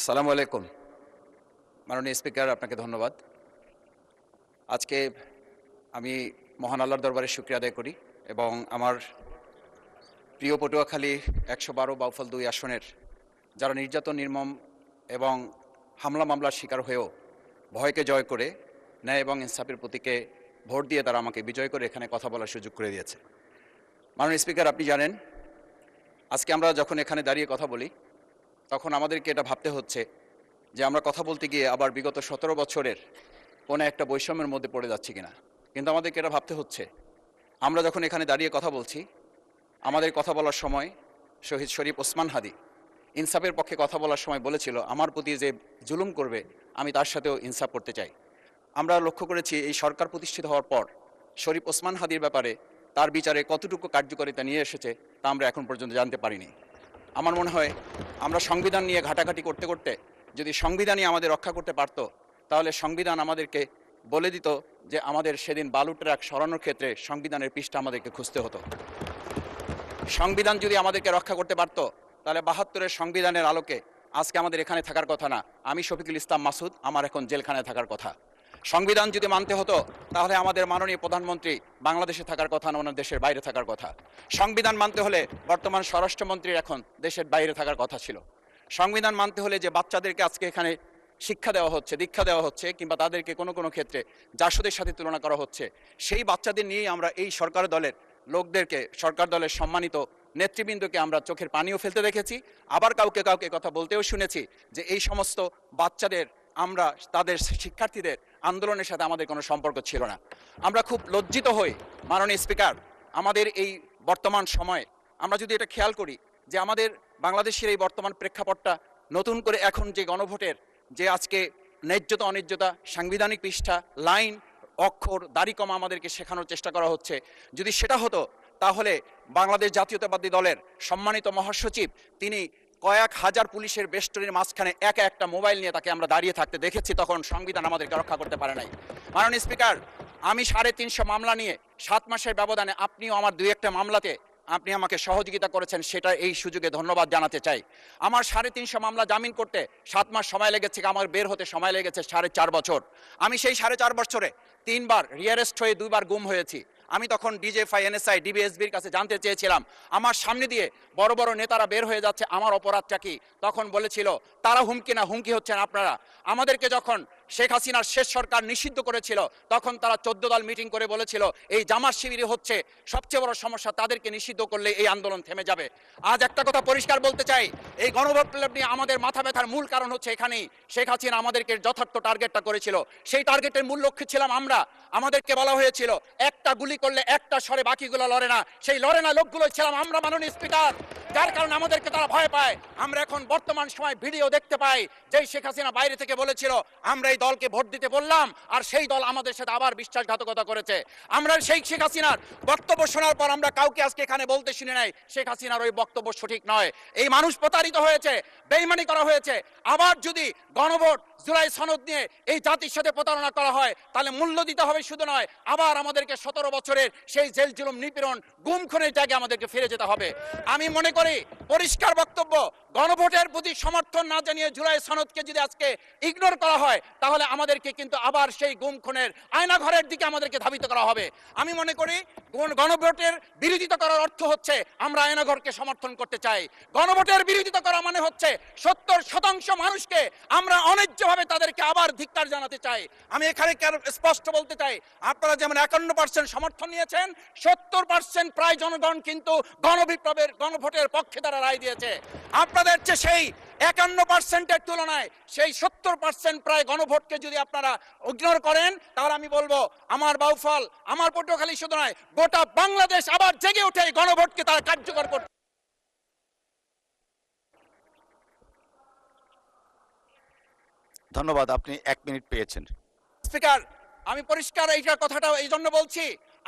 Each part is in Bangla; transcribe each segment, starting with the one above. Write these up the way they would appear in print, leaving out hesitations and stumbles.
আসসালামু আলাইকুম। মাননীয় স্পিকার, আপনাকে ধন্যবাদ। আজকে আমি মহান আল্লাহর দরবারে শুকরিয়া আদায় করি এবং আমার প্রিয় পটুয়াখালী ১১২ বাউফল ২ আসনের যারা নির্যাতন, নির্মম এবং হামলা মামলার শিকার হয়েও ভয়কে জয় করে ন্যায় এবং ইনসাফের প্রতীকে ভোট দিয়ে তারা আমাকে বিজয় করে এখানে কথা বলার সুযোগ করে দিয়েছে। মাননীয় স্পিকার, আপনি জানেন আজকে আমরা যখন এখানে দাঁড়িয়ে কথা বলি তখন আমাদেরকে এটা ভাবতে হচ্ছে যে আমরা কথা বলতে গিয়ে আবার বিগত ১৭ বছরের কোনো একটা বৈষম্যের মধ্যে পড়ে যাচ্ছি কিনা। কিন্তু আমাদেরকে এটা ভাবতে হচ্ছে আমরা যখন এখানে দাঁড়িয়ে কথা বলছি, আমাদের কথা বলার সময় শহীদ শরীফ ওসমান হাদি ইনসাফের পক্ষে কথা বলার সময় বলেছিল, আমার প্রতি যে জুলুম করবে আমি তার সাথেও ইনসাফ করতে চাই। আমরা লক্ষ্য করেছি এই সরকার প্রতিষ্ঠিত হওয়ার পর শরীফ ওসমান হাদির ব্যাপারে তার বিচারে কতটুকু কার্যকারিতা নিয়ে এসেছে তা আমরা এখন পর্যন্ত জানতে পারিনি। আমার মনে হয় আমরা সংবিধান নিয়ে ঘাটাঘাটি করতে করতে যদি সংবিধানই আমাদের রক্ষা করতে পারত, তাহলে সংবিধান আমাদেরকে বলে দিত যে আমাদের সেদিন বালু ট্রাক সরানোর ক্ষেত্রে সংবিধানের পৃষ্ঠা আমাদেরকে খুঁজতে হতো। সংবিধান যদি আমাদেরকে রক্ষা করতে পারত, তাহলে ৭২-এর সংবিধানের আলোকে আজকে আমাদের এখানে থাকার কথা না, আমি শফিকুল ইসলাম মাসুদ আমার এখন জেলখানায় থাকার কথা। সংবিধান যদি মানতে হতো তাহলে আমাদের মাননীয় প্রধানমন্ত্রী বাংলাদেশে থাকার কথা না, ওনার দেশের বাইরে থাকার কথা। সংবিধান মানতে হলে বর্তমান স্বরাষ্ট্রমন্ত্রীর এখন দেশের বাইরে থাকার কথা ছিল। সংবিধান মানতে হলে যে বাচ্চাদেরকে আজকে এখানে শিক্ষা দেওয়া হচ্ছে, দীক্ষা দেওয়া হচ্ছে, কিংবা তাদেরকে কোনো কোনো ক্ষেত্রে জাসদের সাথে তুলনা করা হচ্ছে, সেই বাচ্চাদের নিয়েই আমরা এই সরকার দলের লোকদেরকে, সরকার দলের সম্মানিত নেতৃবৃন্দকে আমরা চোখের পানিও ফেলতে দেখেছি, আবার কাউকে কাউকে কথা বলতেও শুনেছি যে এই সমস্ত বাচ্চাদের, আমরা তাদের শিক্ষার্থীদের আন্দোলনের সাথে আমাদের কোনো সম্পর্ক ছিল না। আমরা খুব লজ্জিত হই মাননীয় স্পিকার, আমাদের এই বর্তমান সময়ে আমরা যদি এটা খেয়াল করি যে আমাদের বাংলাদেশের এই বর্তমান প্রেক্ষাপটটা নতুন করে এখন যে গণভোটের যে আজকে ন্যায্যতা অন্যায্যতা, সাংবিধানিক পৃষ্ঠা, লাইন, অক্ষর, দাড়ি কমা আমাদেরকে শেখানোর চেষ্টা করা হচ্ছে, যদি সেটা হতো তাহলে বাংলাদেশ জাতীয়তাবাদী দলের সম্মানিত মহাসচিব তিনি কয়েক হাজার পুলিশের বেষ্টনীর মাঝখানে একা একটা মোবাইল নিয়ে তাকে আমরা দাঁড়িয়ে থাকতে দেখেছি, তখন সংবিধান আমাদেরকে রক্ষা করতে পারে নাই। মাননীয় স্পিকার, আমি ৩৫০ মামলা নিয়ে ৭ মাসের ব্যবধানে, আপনিও আমার ২-১টা মামলাতে আপনি আমাকে সহযোগিতা করেছেন, সেটা এই সুযোগে ধন্যবাদ জানাতে চাই। আমার ৩৫০ মামলা জামিন করতে ৭ মাস সময় লেগেছে, আমার বের হতে সময় লেগেছে ৪.৫ বছর। আমি সেই ৪.৫ বছরে ৩বার রিয়ারেস্ট হয়ে ২বার গুম হয়েছি। আমি তখন ডিজিএফআই, এনএসআই, ডিবিএসবির কাছে জানতে চেয়েছিলাম, আমার সামনে দিয়ে বড় বড় নেতারা বের হয়ে যাচ্ছে, আমার অপরাধটা কি? তখন বলেছিল তারা হুমকি না, হুমকি হচ্ছেন আপনারা। আমাদেরকে যখন শেখ হাসিনার শেষ সরকার নিষিদ্ধ করেছিল তখন তারা ১৪ দল মিটিং করে বলেছিল এই জামাত শিবিরই হচ্ছে সবচেয়ে বড় সমস্যা, তাদেরকে নিষিদ্ধ করলে এই আন্দোলন থেমে যাবে। আজ একটা কথা পরিষ্কার বলতে চাই, এই গণবিপ্লব নিয়ে আমাদের মাথা ব্যথার মূল কারণ হচ্ছে এখানেই। শেখ হাসিনা আমাদেরকে যথার্থ টার্গেটটা করেছিল, সেই টার্গেটের মূল লক্ষ্য ছিলাম আমরা। আমাদেরকে বলা হয়েছিল একটা গুলি করলে একটা সরে, বাকিগুলো লড়ে না, সেই লড়ে না লোকগুলো ছিলাম আমরা মাননীয় স্পিকার, যার কারণে আমাদেরকে তারা ভয় পায়। আমরা এখন বর্তমান সময় ভিডিও দেখতে পাই যেই শেখ হাসিনা বাইরে থেকে বলেছিল আমরা এই দলকে ভোট দিতে বললাম, আর সেই দল আমাদের সাথে আবার বিশ্বাসঘাতকতা করেছে। আমরা সেই শেখ হাসিনার বক্তব্য শোনার পর আমরা কাউকে আজকে এখানে বলতে শুনি নাই শেখ হাসিনার ওই বক্তব্য সঠিক নয়। এই মানুষ প্রতারিত হয়েছে, বেইমানি করা হয়েছে। আবার যদি গণভোট, জুলাই সনদ নিয়ে এই জাতির সাথে প্রতারণা করা হয় তাহলে মূল্য দিতে হবে, শুধু নয় আবার আমাদেরকে ১৭ বছরের সেই জেল জুলুম, নিপীড়ন, গুম খুনের জায়গায় আমাদেরকে ফিরে যেতে হবে। আমি মনে করি পরিষ্কার বক্তব্য, গণভোটের প্রতি সমর্থন না জানিয়ে জুলাই সনদকে যদি আজকে ইগনোর করা হয় তাহলে আমাদেরকে কিন্তু আবার সেই গুম খুনের আয়নাঘরের দিকে আমাদেরকে ধাবিত করা হবে। আমি মনে করি গণভোটের বিরোধিতা করার অর্থ হচ্ছে আমরা আয়নাঘরকে সমর্থন করতে চাই। গণভোটের বিরোধিতা করা মানে হচ্ছে ৭০% মানুষকে আমরা অন্যায্যভাবে তাদেরকে আবার ধিক্কার জানাতে চাই। আমি এখানে স্পষ্ট বলতে চাই, আপনারা যেমন ৫১% সমর্থন নিয়েছেন, ৭০% প্রায় জনগণ কিন্তু গণবিপ্লবের, গণভোটের পক্ষে তারা রায় দিয়েছে। আপনাদের চেয়ে সেই ৫১%-এর তুলনায় সেই ৭০% প্রায় গণভোটকে যদি আপনারা ইগনোর করেন তাহলে আমি বলবো আমার বাউফল, আমার পটুয়াখালী শুধু নয় গোটা বাংলাদেশ আবার জেগে ওঠে এই গণভোটকে তারা কার্যকর করতে। ধন্যবাদ, আপনি ১ মিনিট পেয়েছেন। স্পিকার, আমি পরিষ্কার এইটা কথাটা এই জন্য বলছি,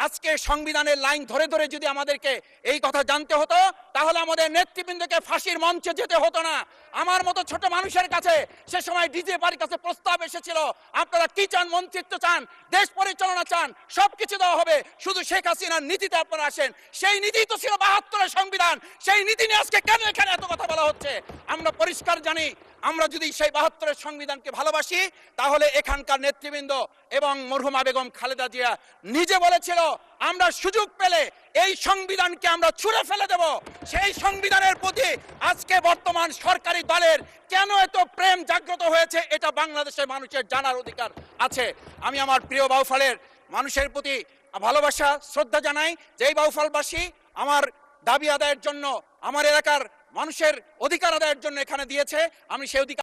আজকে সংবিধানের লাইন ধরে ধরে যদি আমাদেরকে এই কথা জানতে হতো তাহলে আমাদের নেতৃবৃন্দকে ফাঁসির মঞ্চে যেতে হতো না। আমার মতো ছোট মানুষের কাছে সে সময় ডিজিএফআইর কাছে প্রস্তাব এসেছিল, আপনারা কি চান? মন্ত্রিত্ব চান, দেশ পরিচালনা চান, সবকিছু দেওয়া হবে, শুধু শেখ হাসিনার নীতিতে আপনারা আসেন। সেই নীতি তো ছিল ৭২-এর সংবিধান, সেই নীতি নিয়ে আজকে কেন এখানে এত কথা বলা হচ্ছে? আমরা পরিষ্কার জানি আমরা যদি সেই ৭২-এর সংবিধানকে ভালোবাসি, তাহলে এখানকার নেতৃবৃন্দ এবং মরহুমা বেগম খালেদা জিয়া নিজে বলেছিল, আমরা সুযোগ পেলে এই সংবিধানকে আমরা ছুঁড়ে ফেলে দেব। সেই সংবিধানের প্রতি আজকে বর্তমান সরকারি দলের কেন এত প্রেম জাগ্রত হয়েছে, এটা বাংলাদেশের মানুষের জানার অধিকার আছে। আমি আমার প্রিয় বাউফলের মানুষের প্রতি ভালোবাসা শ্রদ্ধা জানাই। যেই বাউফলবাসী আমার দাবি আদায়ের জন্য, আমার এলাকার মানুষের অধিকার আদায়ের জন্য এখানে দিয়েছে, আমি সেই অধিকার